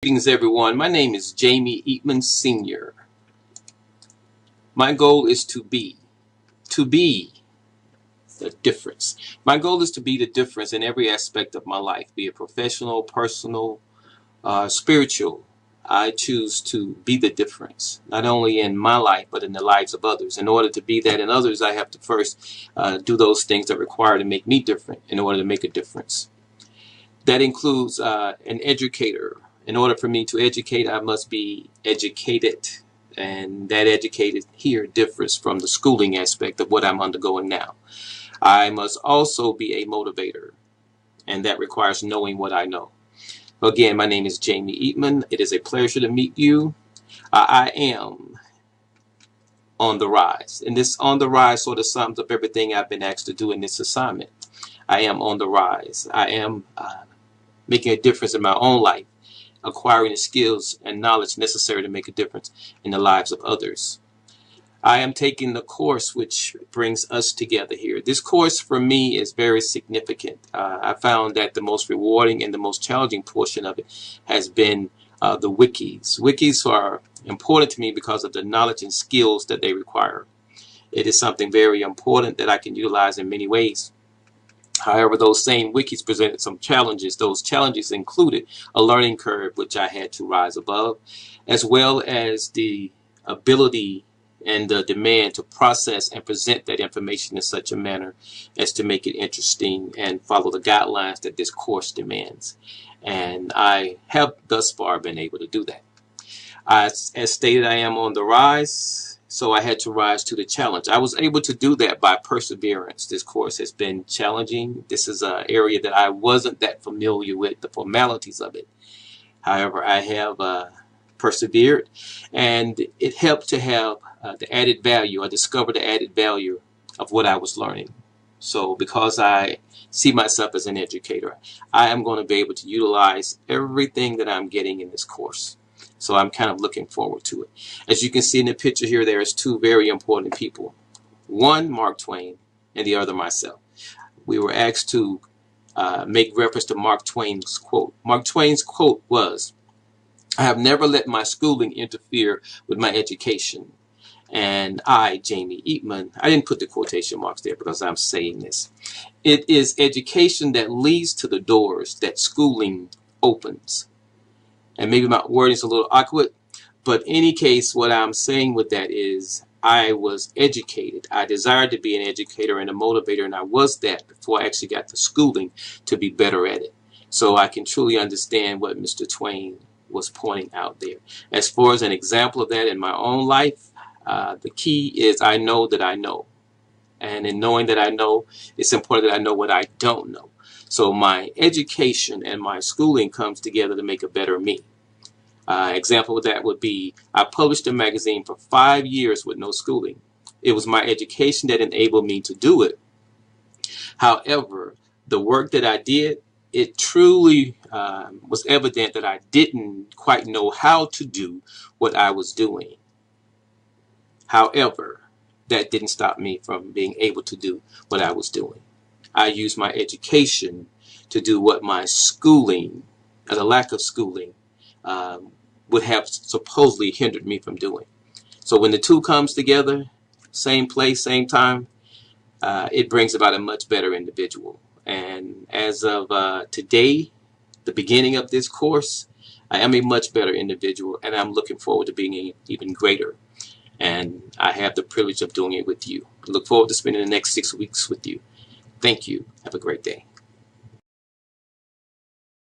Greetings, everyone. My name is Jamie Eatmon Sr. My goal is to be the difference. My goal is to be the difference in every aspect of my life, be it professional, personal, spiritual. I choose to be the difference, not only in my life, but in the lives of others. In order to be that in others, I have to first do those things that require to make me different in order to make a difference. That includes an educator. In order for me to educate, I must be educated. And that educated here differs from the schooling aspect of what I'm undergoing now. I must also be a motivator, and that requires knowing what I know. Again, my name is Jamie Eatmon. It is a pleasure to meet you. I am on the rise. And this on the rise sort of sums up everything I've been asked to do in this assignment. I am on the rise. I am making a difference in my own life, acquiring the skills and knowledge necessary to make a difference in the lives of others. I am taking the course which brings us together here. This course for me is very significant. I found that the most rewarding and the most challenging portion of it has been the wikis. Wikis are important to me because of the knowledge and skills that they require. It is something very important that I can utilize in many ways. However, those same wikis presented some challenges. Those challenges included a learning curve, which I had to rise above, as well as the ability and the demand to process and present that information in such a manner as to make it interesting and follow the guidelines that this course demands. And I have thus far been able to do that. As stated, I am on the rise, so I had to rise to the challenge. I was able to do that by perseverance. This course has been challenging. This is an area that I wasn't that familiar with, the formalities of it. However, I have persevered, and it helped to have the added value. I discovered the added value of what I was learning. So because I see myself as an educator, I am going to be able to utilize everything that I'm getting in this course. So I'm kind of looking forward to it. As you can see in the picture here, there is two very important people. One, Mark Twain, and the other, myself. We were asked to make reference to Mark Twain's quote. Mark Twain's quote was, "I have never let my schooling interfere with my education." And I, Jamie Eatmon, I didn't put the quotation marks there because I'm saying this. It is education that leads to the doors that schooling opens. And maybe my wording is a little awkward, but in any case, what I'm saying with that is I was educated. I desired to be an educator and a motivator, and I was that before I actually got the schooling to be better at it. So I can truly understand what Mr. Twain was pointing out there. As far as an example of that in my own life, the key is I know that I know. And in knowing that I know, it's important that I know what I don't know. So my education and my schooling comes together to make a better me. Example of that would be I published a magazine for 5 years with no schooling. It was my education that enabled me to do it. However, the work that I did, it truly was evident that I didn't quite know how to do what I was doing. However, that didn't stop me from being able to do what I was doing. I used my education to do what my schooling, or the lack of schooling, would have supposedly hindered me from doing. So when the two comes together, same place, same time, it brings about a much better individual. And as of today, the beginning of this course, I am a much better individual, and I'm looking forward to being even greater. And I have the privilege of doing it with you. I look forward to spending the next 6 weeks with you. Thank you. Have a great day.